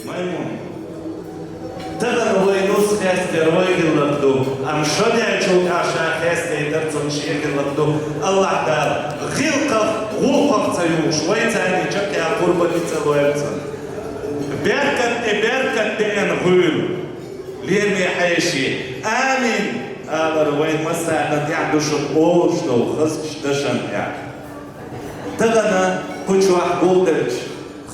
ميمون تغن وينوس خاستر ويغلطو أم شدع جوك عشان خاستر درتون شيء يغلطو الله دار غلقك تيوش ويتاني جاك يا قربة نتلويرتن بركت انغول ليرمي حيشي آمين هذا روين مساعدة يعدوش القوش لو خصكش دشن يعني تغنى كنت واحد قولدرش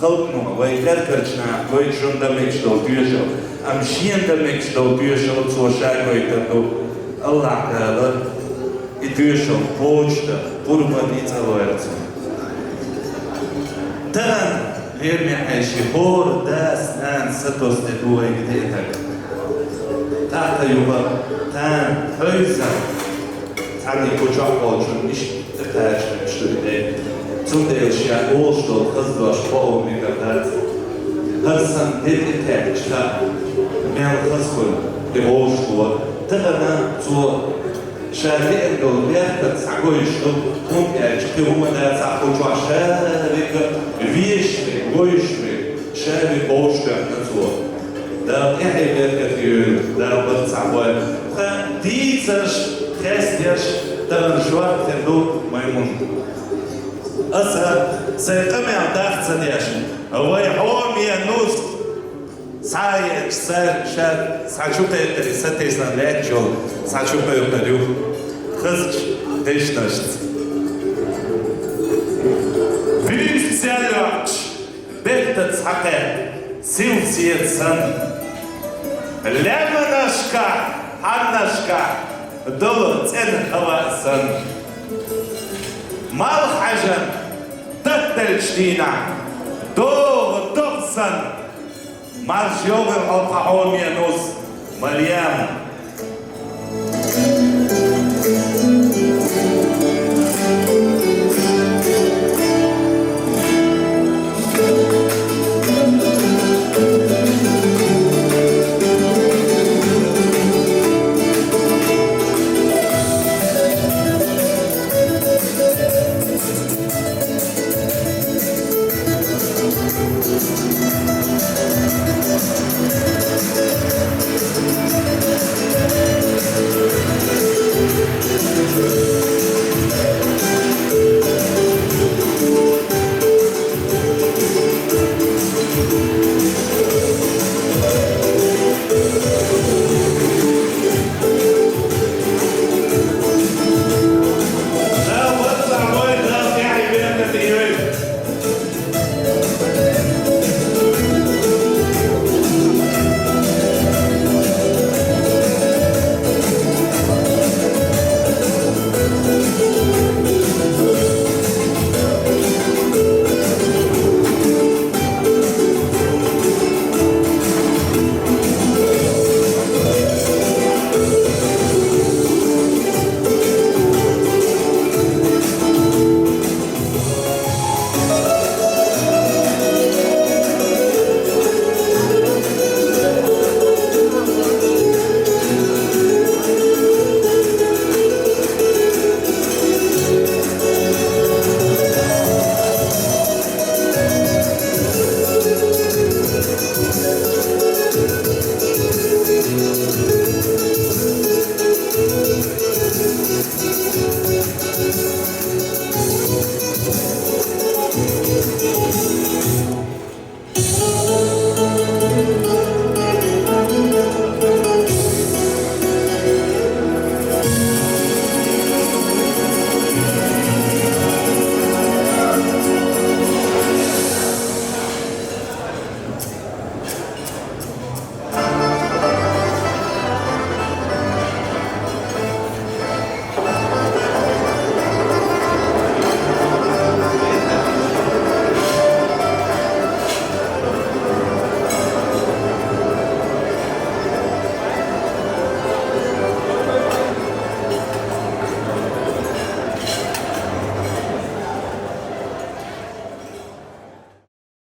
خلقنا ويكركرشنا ويجرون دمكش لو تيوشو أمشين دمكش لو تيوشو توشاك ويكردو الله تعالى يتيوشو قوشتا قربة نتلويرتن تغنى ليرمي حيشي هور داس نان ستوس ندوه يديتك تحت يوبا تان هيزا تاني كجا قوشن مش تقاش مشتري تودي اشياء اوشتو خزدوش باو ميقدات هرسن هيت اتاكش تا ميال خزكول اوشتو تغنى تو شاري اندول بيحتت سعقو يشتو ممكن اشتي هما دا سعقو جوا شارك ويشري ويشري شاري اوشتو نتو da ich werde für da wird sabol dieses gestern da schwarz der do ميمون أسا سيقمع داخل سديش هو يحوم ينوس سايش سار ساشوب تدري ستيسنا لاتشو ساشوب يقدروا خزج ديشناشت بيش سالوش بيت تحقق سيوسيت سن لمنشكا حنشكا دولت ان هواسن مال حجن تتلشتينا دوغسن مال جيوم القطعون ينوس مليان